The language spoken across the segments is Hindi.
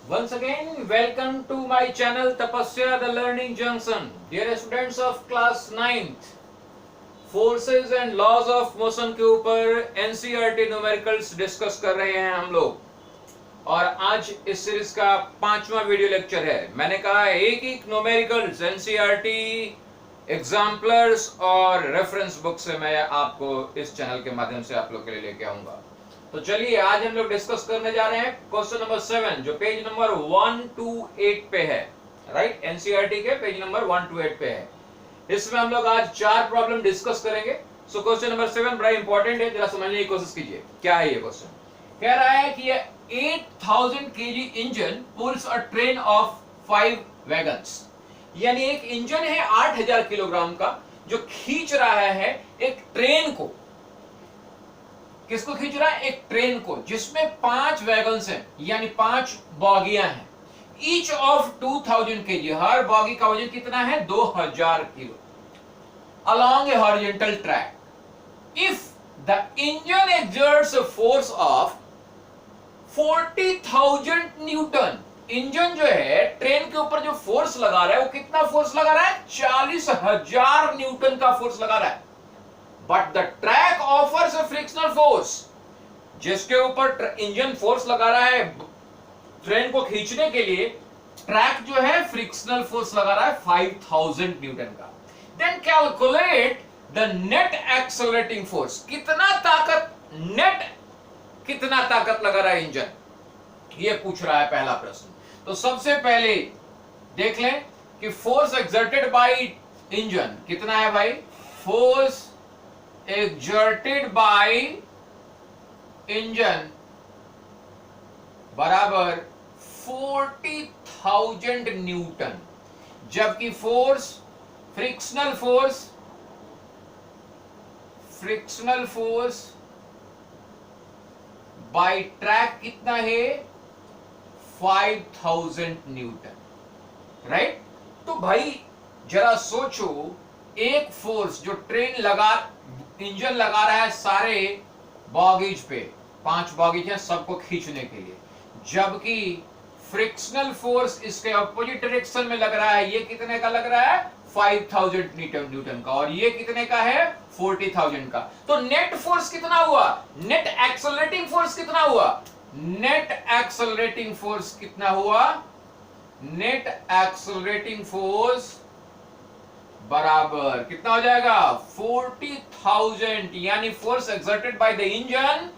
Once again, welcome to my channel Tapasya the Learning Junction. Dear students of class 9th, forces and laws of motion के ऊपर एनसीईआरटी न्यूमेरिकल्स डिस्कस कर रहे हैं हम लोग। और आज इस सीरीज का 5वां वीडियो लेक्चर है। मैंने कहा एक एक न्यूमेरिकल्स एनसीईआरटी एग्जाम्पलर्स और रेफरेंस बुक से मैं आपको इस चैनल के माध्यम से आप लोग के लिए लेके आऊंगा। तो चलिए आज हम लोग डिस्कस करने जा रहे हैं क्वेश्चन नंबर 7 जो पेज नंबर 128 पे है। राइट, एनसीईआरटी के पेज नंबर 128 पे है। इसमें हम लोग आज 4 प्रॉब्लम डिस्कस करेंगे। सो क्वेश्चन नंबर 7 बड़ा इंपॉर्टेंट है, जरा समझने की कोशिश कीजिए। क्या है ये क्वेश्चन? कह रहा है कि ये 8000 KG engine pools a train of 5 wagons. यानी एक इंजन है 8000 किलोग्राम का जो खींच रहा है एक ट्रेन को। किसको खींच रहा है? एक ट्रेन को, जिसमें 5 वैगन्स हैं, यानी 5 बॉगियां हैं। Each of 2000 KG, her boggy का वजन कितना है? 2000 kilo. along a horizontal track. If the engine exerts a force of 40,000 Newton, engine जो है ट्रेन के ऊपर जो फोर्स लगा रहा है वो कितना फोर्स लगा रहा है? 40,000 न्यूटन का फोर्स लगा रहा है। But the track offers a frictional force, जिसके ऊपर इंजन फोर्स लगा रहा है ट्रेन को खींचने के लिए, ट्रैक जो है फ्रिक्शनल फोर्स लगा रहा है 5000 न्यूटन का। Then calculate the net accelerating force, कितना ताकत लगा रहा है इंजन, ये पूछ रहा है पहला प्रश्न। तो सबसे पहले देख लें कि फोर्स एक्सर्टेड बाय इंजन कितना है भाई? फोर्स एक्सर्टेड बाय इंजन बराबर 40,000 न्यूटन, जबकि फ्रिक्शनल फोर्स बाय ट्रैक कितना है? 5000 न्यूटन। राइट, तो भाई जरा सोचो, एक फोर्स जो इंजन लगा रहा है सारे बॉगीज पे, 5 बॉगीज हैं सबको खींचने के लिए, जबकि फ्रिक्शनल फोर्स इसके अपोजिट डायरेक्शन में लग रहा है। ये कितने का लग रहा है? 5000 न्यूटन का, और ये कितने का है? 40,000 का। तो नेट फोर्स कितना हुआ? नेट एक्सेलरेटिंग फोर्स कितना हुआ? नेट एक्सेलरेटिंग फोर्स कितना हुआ? नेट एक्सेलरेटिंग फोर्स बराबर कितना हो जाएगा? 40,000, यानी force exerted by the engine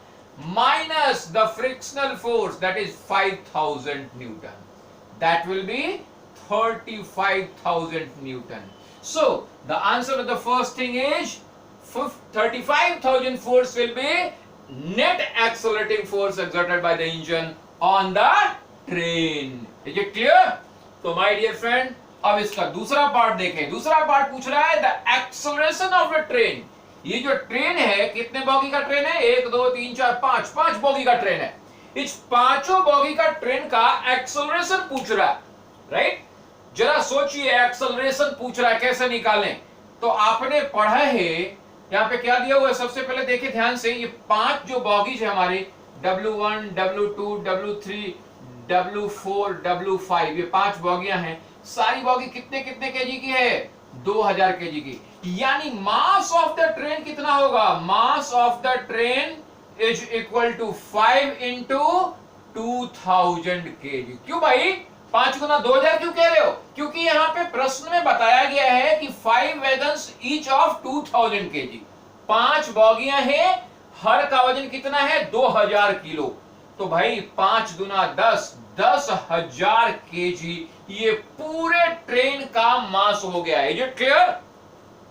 minus the frictional force, that is 5000 Newton. That will be 35,000 Newton. So the answer to the first thing is 35,000 force will be net accelerating force exerted by the engine on the train. Is it clear? तो my dear friend, अब इसका दूसरा पार्ट देखें। दूसरा पार्ट पूछ रहा है the acceleration of the train. ये जो ट्रेन है कितने बॉगी का ट्रेन है? 1 2 3 4 5 बॉगी का ट्रेन है। इस 5 बॉगी का ट्रेन का एक्सेलरेशन पूछ रहा है। राइट, जरा सोचिए, एक्सेलरेशन पूछ रहा है, कैसे निकालें? तो आपने पढ़ा है, यहाँ पे क्या दिया हुआ है? सबसे पहले देखिए ध्यान से, ये 5 जो बॉगीज है हमारी, W1 W2 W3 W4 W5, ये 5 बॉगियां हैं। सारी बॉगी कितने केजी की है? 2000 केजी की। यानी मास ऑफ द ट्रेन कितना होगा? Mass of the train is equal to 5 into 2000 kg. क्यों भाई 5 गुना 2000 क्यों कह रहे हो? क्योंकि यहां पे प्रश्न में बताया गया है कि 5 वैगन्स ईच ऑफ 2000 केजी, 5 बॉगियां हैं, हर का वजन कितना है? 2000 किलो। तो भाई 5 गुना 10,000 केजी, ये पूरे ट्रेन का मास हो गया। Is it clear?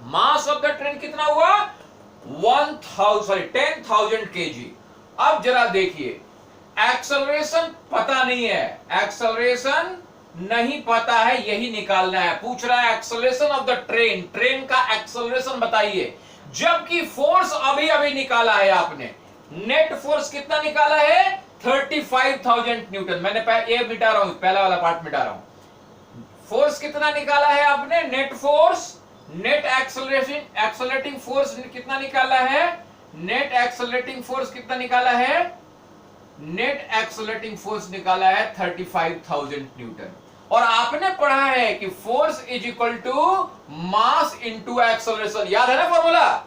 Mass of the train कितना हुआ? 10,000 केजी। अब जरा देखिए, एक्सेलरेशन पता नहीं है, एक्सेलरेशन नहीं पता है, यही निकालना है। पूछ रहा है acceleration of the train, train का एक्सेलरेशन बताइए, जबकि फोर्स अभी निकाला है आपने। नेट फोर्स कितना निकाला है? 35,000 न्यूटन। मैंने ये मिटा रहा हूं, पहला वाला पार्ट मिटा रहा हूं। फोर्स कितना निकाला है आपने? Net force, net accelerating force कितना निकाला है? नेट एक्सेलरेटिंग फोर्स कितना निकाला है? नेट एक्सेलरेटिंग फोर्स निकाला है 35,000 न्यूटन। और आपने पढ़ा है कि force is equal to mass into acceleration, याद है ना formula?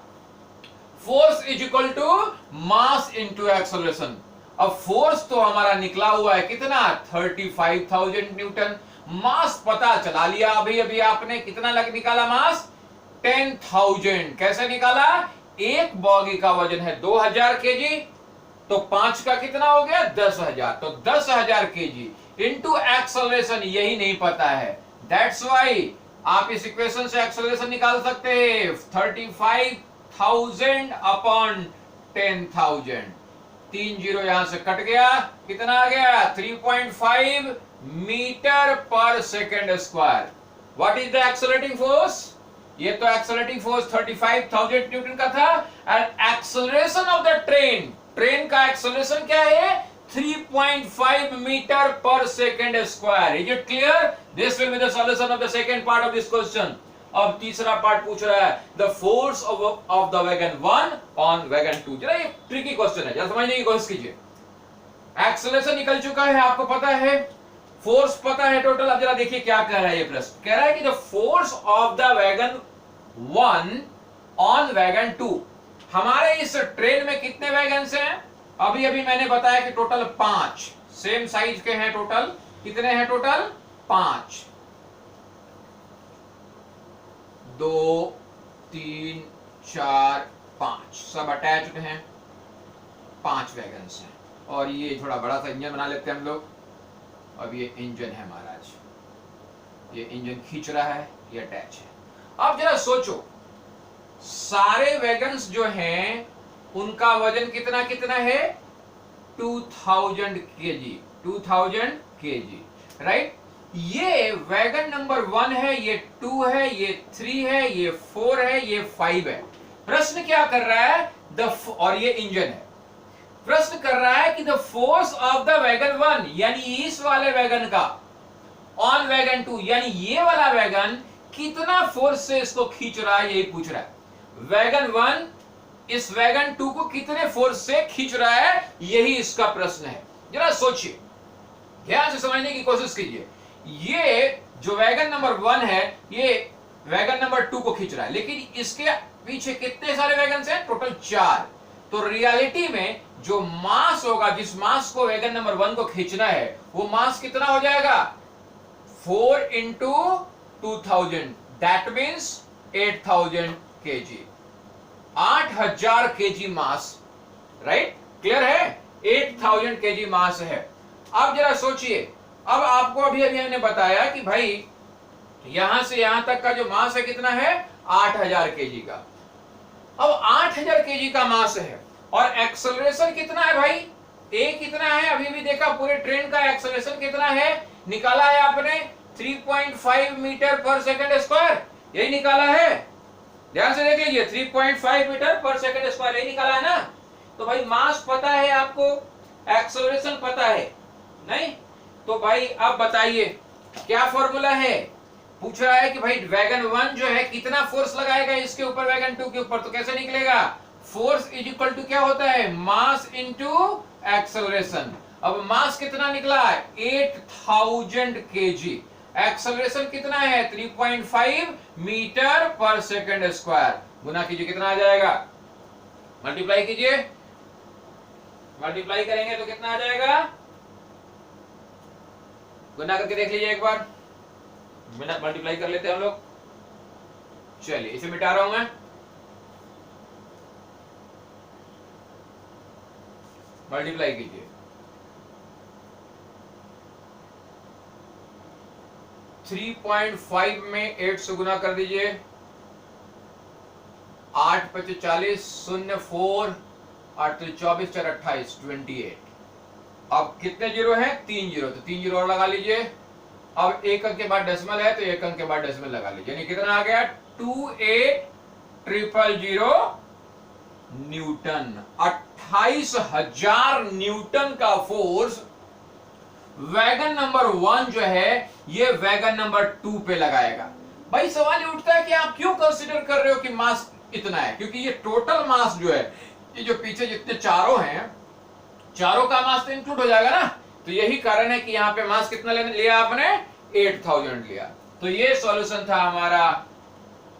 Force is equal to mass into acceleration. अब फोर्स तो हमारा निकला हुआ है कितना, 35,000 न्यूटन। मास पता चला लिया अभी अभी आपने, कितना लग निकाला मास, 10,000। कैसे निकाला, एक बॉगी का वजन है 2000 केजी, तो 5 का कितना हो गया, 10,000, तो 10,000 केजी इनटू एक्सेलरेशन, यही नहीं पता है। दैट्स वाई आप इस इक्वेशन से एक्सेलरेशन निकाल सकते हैं, 35,000 अपॉन 10,000। 3 जीरो यहां से कट गया, कितना आ गया, 3.5 मीटर पर second square. What is the accelerating force, ये तो एक्सेलरेटिंग फोर्स 35,000 न्यूटन का था। And acceleration of the train, train का एक्सेलरेशन क्या है, 3.5 मीटर पर second square. Is it clear? This will be the solution of the second part of this question. अब तीसरा पार्ट पूछ रहा है, the force of the wagon 1 on wagon 2। जरा ये ट्रिकी क्वेश्चन है, जरा समझने की कोशिश कीजिए। एक्सेलरेशन निकल चुका है, आपको पता है, फोर्स पता है टोटल। अब जरा देखिए क्या कह रहा है ये प्रश्न, कह रहा है कि the force of the wagon 1 on wagon 2। हमारे इस ट्रेन में कितने वैगन्स हैं, अभी अभी मैंने बताया कि टोटल 5 सेम साइज के हैं। टोटल कितने हैं, टोटल 5, 2 3 4 5 सब अटैच्ड हैं, 5 वैगन्स हैं। और ये थोड़ा बड़ा सा इंजन बना लेते हैं हम लोग। अब ये इंजन है महाराज, ये इंजन खींच रहा है, ये अटैच है। अब जरा सोचो, सारे वैगन्स जो हैं उनका वजन कितना कितना है, 2000 केजी, 2000 केजी, राइट। ये वैगन नंबर 1 है, ये 2 है, ये 3 है, ये 4 है, ये 5 है। प्रश्न क्या कर रहा है, और ये इंजन है। प्रश्न कर रहा है कि the force of the wagon 1, यानी इस वाले वैगन का, ऑन वैगन 2, यानी ये वाला वैगन कितना फोर्स से इसको खींच रहा है, यही पूछ रहा है। वैगन 1 इस वैगन 2 को कितने फोर्स से खींच रहा है, यही इसका प्रश्न है। जरा सोचिए, ध्यान से समझने की कोशिश कीजिए। ये जो वैगन नंबर 1 है, ये वैगन नंबर 2 को खींच रहा है, लेकिन इसके पीछे कितने सारे वैगन हैं, टोटल 4। तो रियलिटी में जो मास होगा, जिस मास को वैगन नंबर 1 को खींचना है, वो मास कितना हो जाएगा, 4 into 2000, that means 8000 KG, 8000 KG mass, right, clear है, 8000 केजी मास है। अब जरा सोचिए, अब आपको अभी अभी हमने बताया कि भाई यहां से यहां तक का जो मास है कितना है, 8000 केजी का। अब 8000 केजी का मास है और एक्सेलरेशन कितना है भाई, ए कितना है, अभी भी देखा पूरे ट्रेन का एक्सेलरेशन कितना है, निकाला है आपने 3.5 मीटर पर सेकंड स्क्वायर, यही निकाला है। ध्यान से देख लीजिए, 3.5 मीटर पर सेकंड स्क्वायर, यही निकाला है ना। तो भाई मास पता है आपको, एक्सेलरेशन पता है नहीं, तो भाई अब बताइए क्या फॉर्मूला है। पूछ रहा है कि भाई वैगन 1 जो है कितना फोर्स लगाएगा इसके ऊपर, वैगन 2 के ऊपर, तो कैसे निकलेगा, फोर्स इज इक्वल टू क्या होता है, मास इनटू एक्सेलरेशन। अब मास कितना निकला, 8000 केजी, एक्सेलरेशन कितना है, 3.5 मीटर पर सेकंड स्क्वायर। गुना कीजिए, कितना आ जाएगा, मल्टीप्लाई कीजिए, मल्टीप्लाई करेंगे तो कितना आ जाएगा, गुना करके देख लीजिए एक बार, मल्टीप्लाई कर लेते हैं हम लोग। चलिए इसे मिटा रहा हूं मैं, मल्टीप्लाई कीजिए, 3.5 में 8 से गुना कर दीजिए, 8 × 40, 0 4, 8 × 24, 4 28, 28। अब कितने जीरो हैं, 3 जीरो, तो 3 जीरो और लगा लीजिए। अब एक अंक के बाद डेसिमल है, तो एक अंक के बाद डेसिमल लगा लीजिए, यानी कितना आ गया, 28,000 न्यूटन। 28,000 न्यूटन का फोर्स वैगन नंबर 1 जो है, ये वैगन नंबर 2 पे लगाएगा। भाई सवाल ये उठता है कि आप क्यों कंसीडर कर रहे हो कि मास इतना है, क्योंकि ये टोटल मास जो है, ये जो पीछे जितने चारों हैं, चारों का मास तो इंक्लूड हो जाएगा ना। तो यही कारण है कि यहाँ पे मास कितना लिया आपने, 8000 लिया। तो ये सॉल्यूशन था हमारा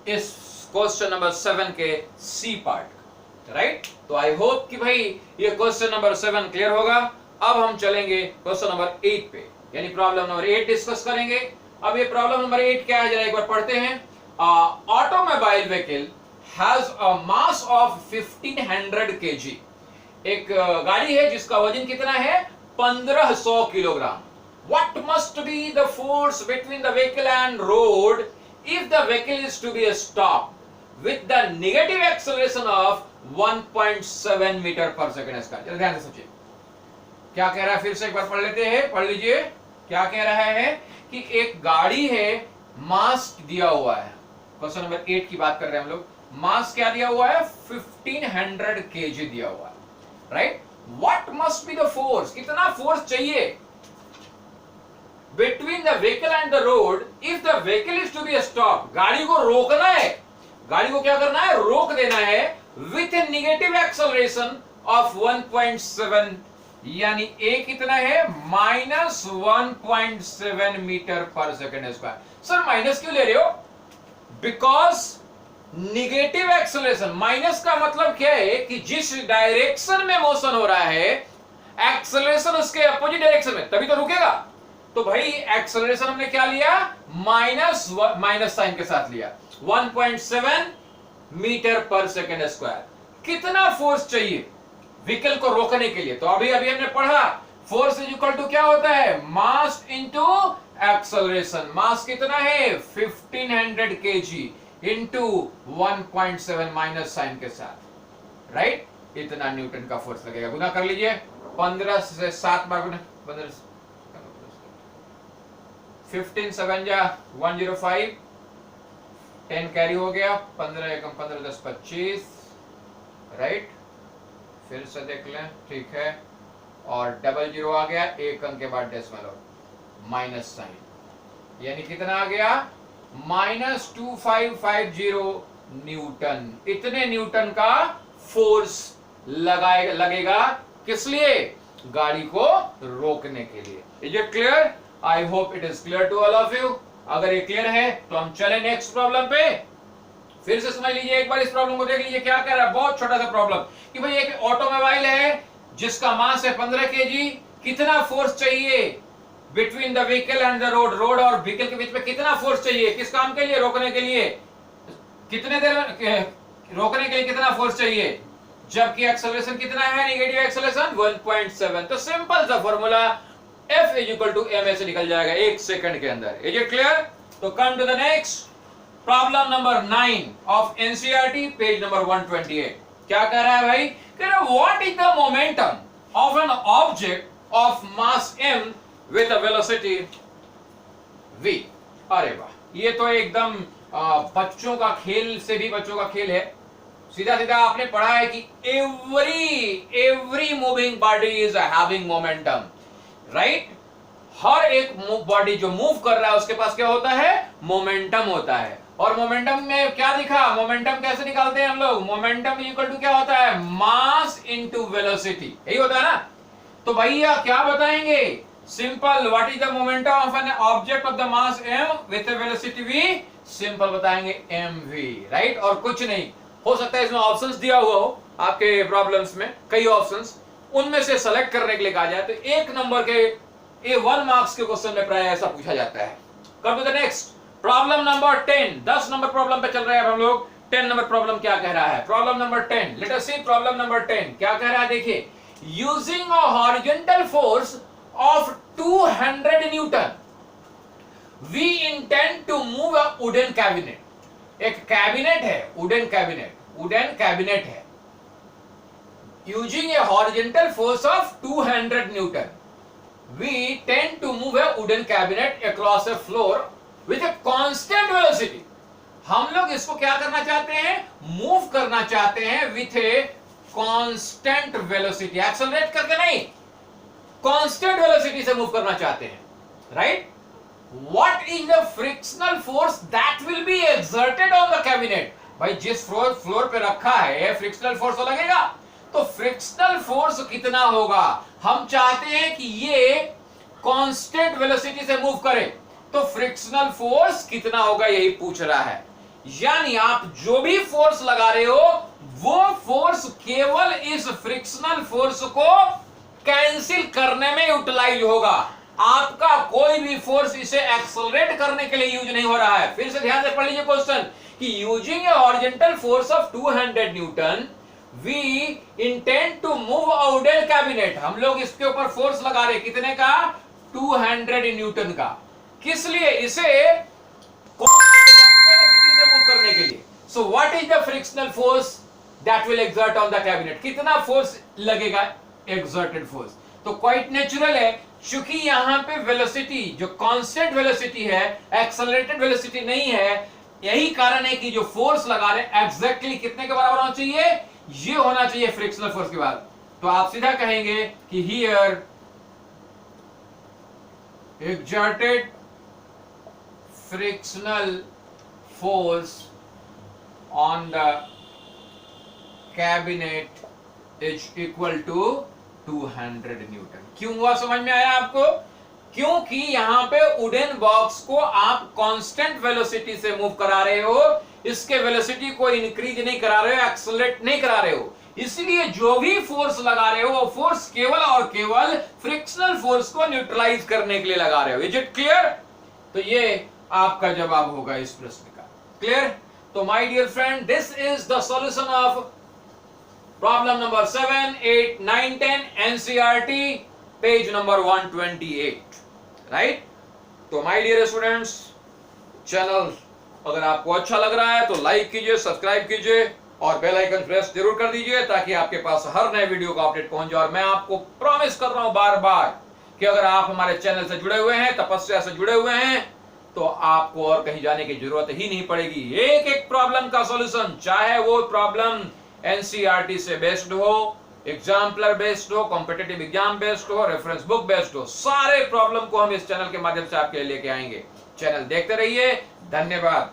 इस क्वेश्चन नंबर 7 के सी पार्ट, राइट। तो आई होप कि भाई ये क्वेश्चन नंबर 7 क्लियर होगा। अब हम चलेंगे क्वेश्चन नंबर 8 पे, यानी प्रॉब्लम नंबर 8 डिस्कस करेंगे। अब ये प्रॉब्लम नंबर 8 क्या है, जरा एक बार पढ़ते हैं। Automobile vehicle has a mass of 1500 kg। एक गाड़ी है जिसका वजन कितना है, 1500 kilogram. What must be the force between the vehicle and road if the vehicle is to be stopped with the negative acceleration of 1.7 metre पर सेकंड स्क्वायर। जरा ध्यान से सोचिए क्या कह रहा है, फिर से एक बार पढ़ लेते हैं, पढ़ लीजिए। क्या कह रहा है कि एक गाड़ी है, मास दिया हुआ है, क्वेश्चन नंबर 8 की बात कर रहे हैं हम लोग। मास क्या दिया हुआ है, 1500 kg दिया हुआ है, right. What must be the force, कितना फोर्स चाहिए between the vehicle and the road if the vehicle is to be stop. गाड़ी को रोकना है, गाड़ी को क्या करना है, रोक देना है विथ नेगेटिव एक्सेलरेशन ऑफ 1.7, यानी ए कितना है, -1.7 मीटर पर सेकंड स्क्वायर। सर माइनस क्यों ले रहे हो, बिकॉज निगेटिव एक्सेलरेशन, माइनस का मतलब क्या है कि जिस डायरेक्शन में मोशन हो रहा है एक्सेलरेशन उसके अपोजिट डायरेक्शन में, तभी तो रुकेगा। तो भाई एक्सेलरेशन हमने क्या लिया, माइनस साइन के साथ लिया, 1.7 मीटर पर सेकंड स्क्वायर। कितना फोर्स चाहिए व्हीकल को रोकने के लिए, तो अभी हमने पढ़ा फोर्स इज इक्वल टू क्या होता है, मास इनटू एक्सेलरेशन। मास कितना है, 1500 kg इंटू 1.7 माइनस साइन के साथ, राइट। इतना न्यूटन का फोर्स लगेगा। गुना कर लीजिए, 15 से 7 बार गुना, 15 7 जा 105, 10 कैरी हो गया, 15 एकम 15 10 25, राइट। फिर से देख लें, ठीक है, और डबल जीरो आ गया, एक अंक के बाद डेसिमल और माइनस साइन, यानी कितना आ गया, -2550 न्यूटन। इतने न्यूटन का फोर्स लगेगा किस लिए, गाड़ी को रोकने के लिए। Is it clear, I hope it is clear to all of you. अगर ये क्लियर है तो हम चले नेक्स्ट प्रॉब्लम पे। फिर से समझ लीजिए एक बार, इस प्रॉब्लम को देख लीजिए क्या कह रहा है, बहुत छोटा सा प्रॉब्लम कि भाई एक ऑटोमोबाइल है जिसका मास है 15 kg, कितना फोर्स चाहिए between the vehicle and the road, road और व्हीकल के बीच में कितना फोर्स चाहिए, किस काम के लिए, रोकने के लिए, कितने देर में रोकने के लिए कितना फोर्स चाहिए, जबकि एक्सेलरेशन कितना है, नेगेटिव एक्सेलरेशन 1.7। तो सिंपल सा formula F is equal to ma से निकल जाएगा 1 सेकंड के अंदर। इज इट क्लियर, तो come to the next problem number 9 of NCERT, page number 128। क्या कह रहा है भाई, कह रहा है what is the momentum of an object of mass m with a velocity v। अरे वाह, ये तो एकदम बच्चों का खेल से भी बच्चों का खेल है। सीधा सीधा आपने पढ़ा है कि every moving body is having momentum, right. हर एक बॉडी जो मूव कर रहा है उसके पास क्या होता है, मोमेंटम होता है। और मोमेंटम में क्या दिखा, मोमेंटम कैसे निकालते हैं हम लोग, मोमेंटम इक्वल टू क्या होता है, मास इनटू वेलोसिटी, यही होता है ना। तो भैया क्या बताएंगे, simple, what is the momentum of an object of the mass m with a velocity v, simple बताएंगे mv, राइट। और कुछ नहीं, हो सकता है इसमें ऑप्शंस दिया हुआ हो आपके प्रॉब्लम्स में, कई ऑप्शंस, उनमें से सेलेक्ट करने के लिए कहा जाए तो 1 नंबर के 1 मार्क्स के क्वेश्चन में प्राय ऐसा पूछा जाता है। Come to the next problem number 10, 10 number problem पे चल रहे हैं हम लोग। 10 नंबर प्रॉब्लम क्या कह रहा है, problem number 10, let us see problem number 10 क्या कह रहा है। देखिए, using a horizontal force of 200 newton we intend to move a wooden cabinet. एक कैबिनेट है, वुडन कैबिनेट है, using a horizontal force of 200 Newton, we tend to move a wooden cabinet across a floor with a constant velocity। हम लोग इसको क्या करना चाहते हैं, मूव करना चाहते हैं with a constant velocity, accelerate करके नहीं, constant velocity से मूव करना चाहते हैं, right? What is the frictional force that will be exerted on the cabinet? भाई जिस फ्लोर पे रखा है फ्रिक्शनल फोर्स तो लगेगा, तो फ्रिक्शनल फोर्स कितना होगा? हम चाहते हैं कि ये कांस्टेंट वेलोसिटी से मूव करे, तो फ्रिक्शनल फोर्स कितना होगा यही पूछ रहा है। यानी आप जो भी फोर्स लगा रहे हो वो फोर्स केवल इस फ्रिक्शनल फोर्स को कैंसिल करने में यूटिलाइज होगा। आपका कोई भी फोर्स इसे एक्सेलरेट करने के लिए यूज नहीं हो रहा है। फिर से ध्यान से पढ़ लीजिए क्वेश्चन कि using a horizontal force of 200 newton we intend to move a wooden cabinet. हम लोग इसके ऊपर फोर्स लगा रहे कितने का? 200 न्यूटन का। किस लिए? इसे कांस्टेंट वेलोसिटी से मूव करने के लिए। So what is the frictional force that will exert on the cabinet? कितना फोर्स लगेगा? Exerted force. तो क्वाइट नेचुरल है, क्योंकि यहां पे वेलोसिटी जो कांस्टेंट वेलोसिटी है, एक्सेलरेटेड वेलोसिटी नहीं है, यही कारण है कि जो फोर्स लगा रहे हैं एग्जैक्टली कितने के बराबर होना चाहिए? ये होना चाहिए फ्रिक्शनल फोर्स के बाद। तो आप सीधा कहेंगे कि here exerted frictional force on the cabinet is equal to 200 Newton. क्यों हुआ समझ में आया आपको? क्योंकि यहां पे वुडन बॉक्स को आप कांस्टेंट वेलोसिटी से मूव करा रहे हो, इसके वेलोसिटी को इंक्रीज नहीं करा रहे हो, एक्सेलरेट नहीं करा रहे हो, इसलिए जो भी फोर्स लगा रहे हो वो फोर्स केवल और केवल फ्रिक्शनल फोर्स को न्यूट्रलाइज करने के लिए लगा रहे हो। Is it clear? तो ये आपका जवाब होगा इस प्रश्न का। क्लियर? तो my dear friend, this is the solution of problem number 7, 8, 9, 10 NCERT page number 128। Right? तो माय डियर स्टूडेंट्स, चैनल अगर आपको अच्छा लग रहा है तो लाइक कीजिए, सब्सक्राइब कीजिए और बेल आइकन प्रेस जरूर कर दीजिए ताकि आपके पास हर नए वीडियो का अपडेट पहुंच जाए। और मैं आपको प्रॉमिस कर रहा हूं बार बार कि अगर आप हमारे चैनल से जुड़े हुए हैं, तपस्या से जुड़े हुए हैं, तो आपको और कहीं जाने की जरूरत ही नहीं पड़ेगी। एक एक प्रॉब्लम का सॉल्यूशन, चाहे वो प्रॉब्लम एनसीईआरटी से बेस्ड हो, एग्जाम्पलर बेस्ड हो, कॉम्पिटिटिव एग्जाम बेस्ड हो, रेफरेंस बुक बेस्ड हो, सारे प्रॉब्लम को हम इस चैनल के माध्यम से आपके लिए लेके आएंगे। चैनल देखते रहिए। धन्यवाद।